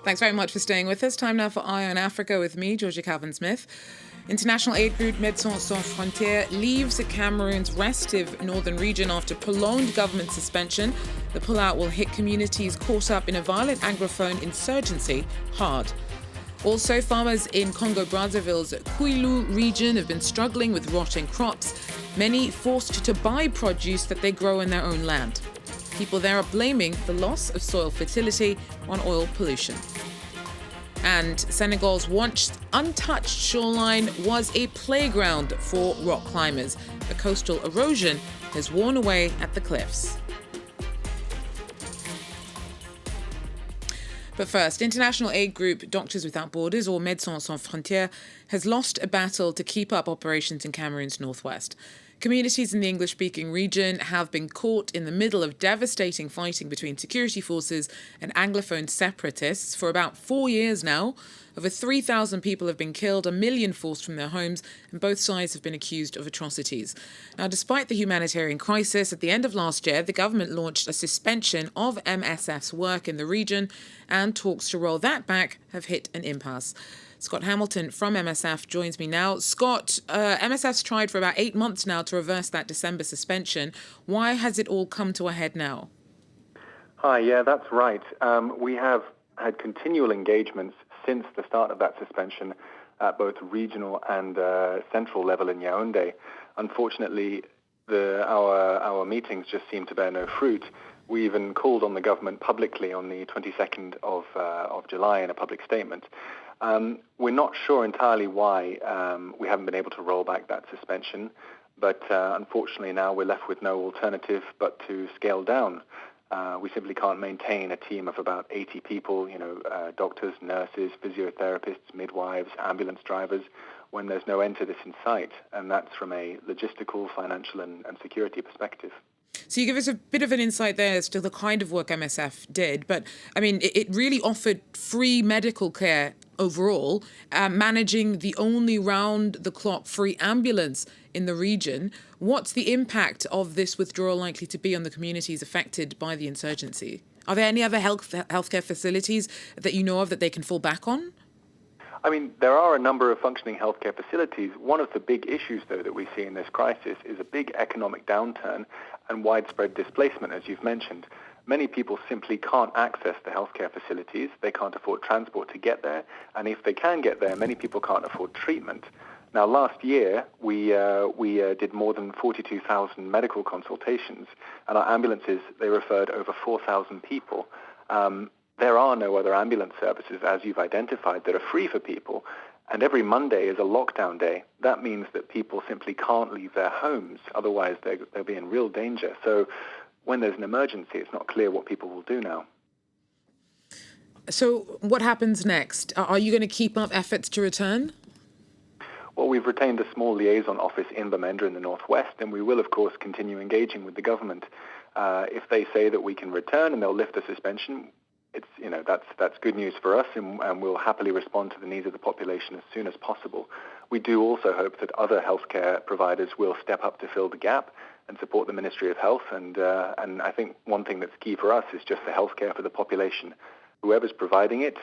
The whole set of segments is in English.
Thanks very much for staying with us. Time now for Eye on Africa with me, Georgia Calvin-Smith. International aid group Médecins Sans Frontières leaves Cameroon's restive northern region after prolonged government suspension. The pullout will hit communities caught up in a violent Anglophone insurgency hard. Also, farmers in Congo Brazzaville's Koilou region have been struggling with rotting crops, many forced to buy produce that they grow in their own land. People there are blaming the loss of soil fertility on oil pollution. And Senegal's once untouched shoreline was a playground for rock climbers. The coastal erosion has worn away at the cliffs. But first, international aid group Doctors Without Borders, or Médecins Sans Frontières, has lost a battle to keep up operations in Cameroon's northwest. Communities in the English-speaking region have been caught in the middle of devastating fighting between security forces and Anglophone separatists for about 4 years now. Over 3,000 people have been killed, 1 million forced from their homes, and both sides have been accused of atrocities. Now, despite the humanitarian crisis, at the end of last year, the government launched a suspension of MSF's work in the region, and talks to roll that back have hit an impasse. Scott Hamilton from MSF joins me now. Scott, MSF's tried for about 8 months now to reverse that December suspension. Why has it all come to a head now? Hi, yeah, that's right. We have had continual engagements since the start of that suspension at both regional and central level in Yaoundé. Unfortunately, our meetings just seem to bear no fruit. We even called on the government publicly on the 22nd of July in a public statement. We're not sure entirely why we haven't been able to roll back that suspension, but unfortunately now we're left with no alternative but to scale down. We simply can't maintain a team of about 80 people, doctors, nurses, physiotherapists, midwives, ambulance drivers, when there's no end to this in sight, and that's from a logistical, financial and security perspective. So you give us a bit of an insight there as to the kind of work MSF did, but I mean, it really offered free medical care overall, managing the only round-the-clock free ambulance in the region. What's the impact of this withdrawal likely to be on the communities affected by the insurgency? Are there any other healthcare facilities that you know of that they can fall back on? I mean, there are a number of functioning healthcare facilities. One of the big issues, though, that we see in this crisis is a big economic downturn and widespread displacement, as you've mentioned. Many people simply can't access the healthcare facilities. They can't afford transport to get there. And if they can get there, many people can't afford treatment. Now, last year, we did more than 42,000 medical consultations, and our ambulances, they referred over 4,000 people. There are no other ambulance services, as you've identified, that are free for people. And every Monday is a lockdown day. That means that people simply can't leave their homes. Otherwise, they'll be in real danger. So when there's an emergency, it's not clear what people will do now. So what happens next? Are you going to keep up efforts to return? Well, we've retained a small liaison office in Bamenda in the northwest, and we will, of course, continue engaging with the government. If they say that we can return and they'll lift the suspension, that's good news for us, and we'll happily respond to the needs of the population as soon as possible. We do also hope that other healthcare providers will step up to fill the gap and support the Ministry of Health. And I think one thing that's key for us is just the healthcare for the population. Whoever's providing it,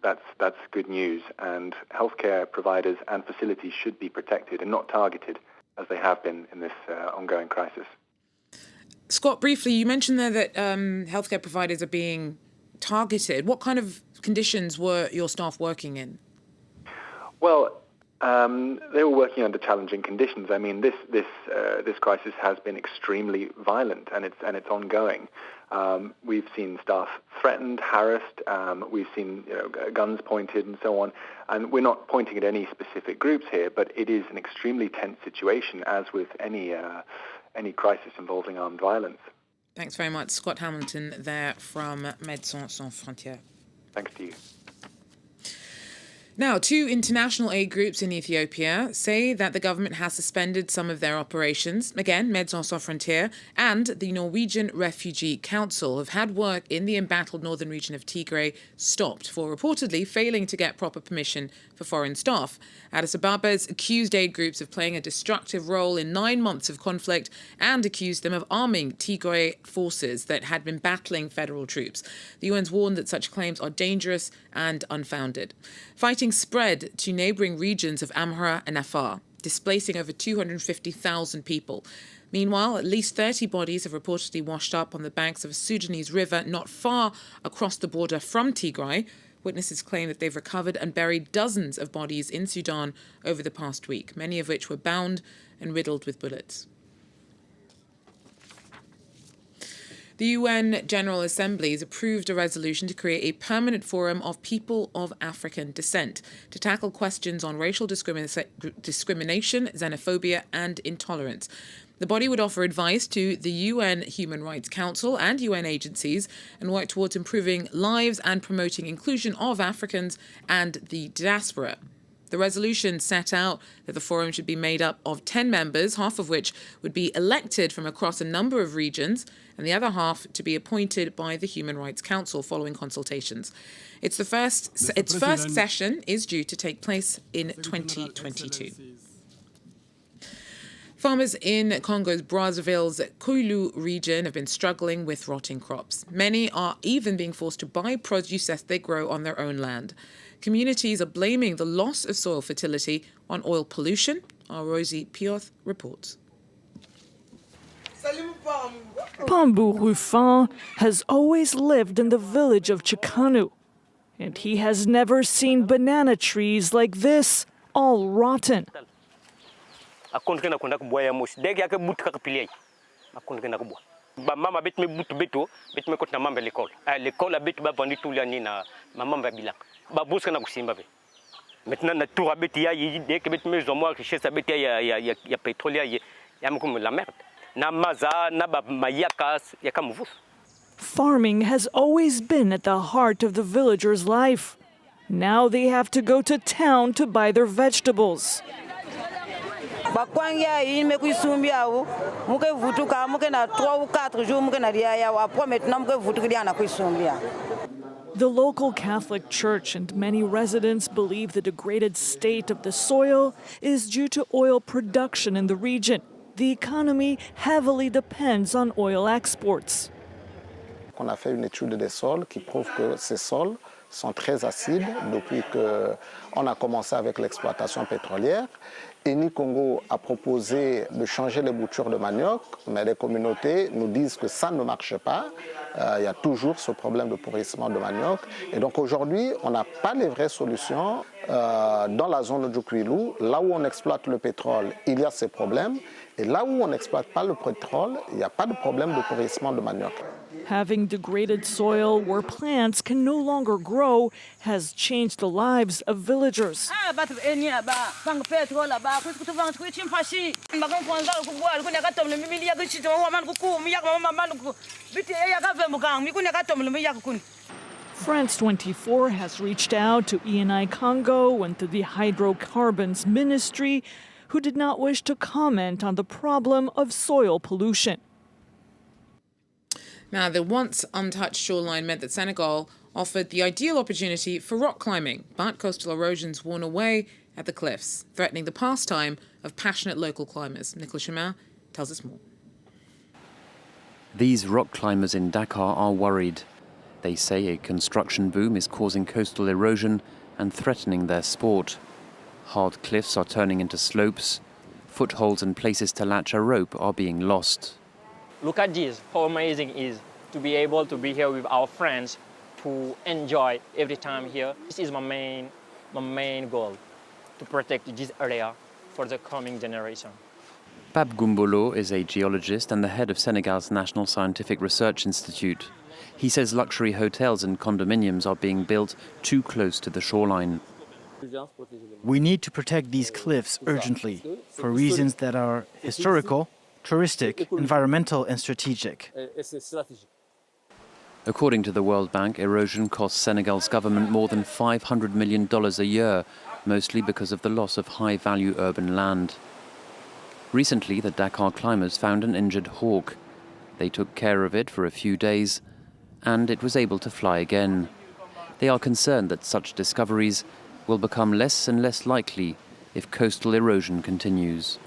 that's good news. And healthcare providers and facilities should be protected and not targeted as they have been in this ongoing crisis. Scott, briefly, you mentioned there that healthcare providers are being targeted. What kind of conditions were your staff working in? Well, they were working under challenging conditions. I mean, this crisis has been extremely violent, and it's ongoing. We've seen staff threatened, harassed. We've seen guns pointed and so on. And we're not pointing at any specific groups here, but it is an extremely tense situation, as with any crisis involving armed violence. Thanks very much. Scott Hamilton there from Médecins Sans Frontières. Thanks to you. Now, 2 international aid groups in Ethiopia say that the government has suspended some of their operations. Again, Médecins Sans Frontières and the Norwegian Refugee Council have had work in the embattled northern region of Tigray stopped for reportedly failing to get proper permission for foreign staff. Addis Ababa's accused aid groups of playing a destructive role in 9 months of conflict and accused them of arming Tigray forces that had been battling federal troops. The UN's warned that such claims are dangerous and unfounded. Fighting spread to neighbouring regions of Amhara and Afar, displacing over 250,000 people. Meanwhile, at least 30 bodies have reportedly washed up on the banks of a Sudanese river not far across the border from Tigray. Witnesses claim that they've recovered and buried dozens of bodies in Sudan over the past week, many of which were bound and riddled with bullets. The UN General Assembly has approved a resolution to create a permanent forum of people of African descent to tackle questions on racial discrimination, xenophobia and intolerance. The body would offer advice to the UN Human Rights Council and UN agencies and work towards improving lives and promoting inclusion of Africans and the diaspora. The resolution set out that the forum should be made up of 10 members, half of which would be elected from across a number of regions, and the other half to be appointed by the Human Rights Council following consultations. Its first session is due to take place in 2022. Farmers in Congo's Brazzaville's Koilou region have been struggling with rotting crops. Many are even being forced to buy produce that they grow on their own land. Communities are blaming the loss of soil fertility on oil pollution. Our Rosie Pioth reports. Pambu Rufin has always lived in the village of Chikanu, and he has never seen banana trees like this, all rotten. Mama bit me butu beto bit me kotna mamba l'école a bit ba vendu tout l'année na mamba bilan ba buska na kusimba be maintenant na tour bit ya yi de que bit me zomo que chez sa bit ya pétrole ya mkum la merde na maza na ba mayakas ya kamuvus. Farming has always been at the heart of the villagers' life. Now they have to go to town to buy their vegetables. The local Catholic Church and many residents believe the degraded state of the soil is due to oil production in the region. The economy heavily depends on oil exports. On a fait une étude des sols qui prouve que ces sols sont très acides depuis qu'on a commencé avec l'exploitation pétrolière. Eni Congo a proposé de changer les boutures de manioc, mais les communautés nous disent que ça ne marche pas. Il y a toujours ce problème de pourrissement de manioc. Et donc aujourd'hui, on n'a pas les vraies solutions. Dans la zone du Koilou, là où on exploite le pétrole, il y a ces problèmes. Et là où on n'exploite pas le pétrole, il n'y a pas de problème de pourrissement de manioc. Having degraded soil where plants can no longer grow has changed the lives of villagers. France 24 has reached out to ENI Congo and to the Hydrocarbons Ministry, who did not wish to comment on the problem of soil pollution. Now, the once untouched shoreline meant that Senegal offered the ideal opportunity for rock climbing, but coastal erosion's worn away at the cliffs, threatening the pastime of passionate local climbers. Nicolas Chemin tells us more. These rock climbers in Dakar are worried. They say a construction boom is causing coastal erosion and threatening their sport. Hard cliffs are turning into slopes. Footholds and places to latch a rope are being lost. Look at this, how amazing it is to be able to be here with our friends to enjoy every time here. This is my main goal, to protect this area for the coming generation. Bab Gumbolo is a geologist and the head of Senegal's National Scientific Research Institute. He says luxury hotels and condominiums are being built too close to the shoreline. We need to protect these cliffs urgently for reasons that are historical, touristic, environmental and strategic. According to the World Bank, erosion costs Senegal's government more than $500 million a year, mostly because of the loss of high-value urban land. Recently, the Dakar climbers found an injured hawk. They took care of it for a few days, and it was able to fly again. They are concerned that such discoveries will become less and less likely if coastal erosion continues.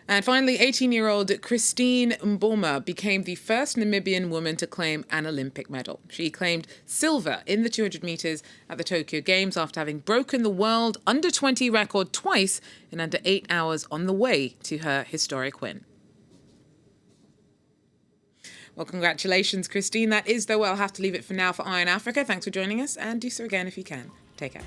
And finally, 18-year-old Christine Mboma became the first Namibian woman to claim an Olympic medal. She claimed silver in the 200 metres at the Tokyo Games after having broken the world under-20 record twice in under 8 hours on the way to her historic win. Well, congratulations, Christine. That is, though, I'll have to leave it for now for Eye on Africa. Thanks for joining us, and do so again if you can. Take care.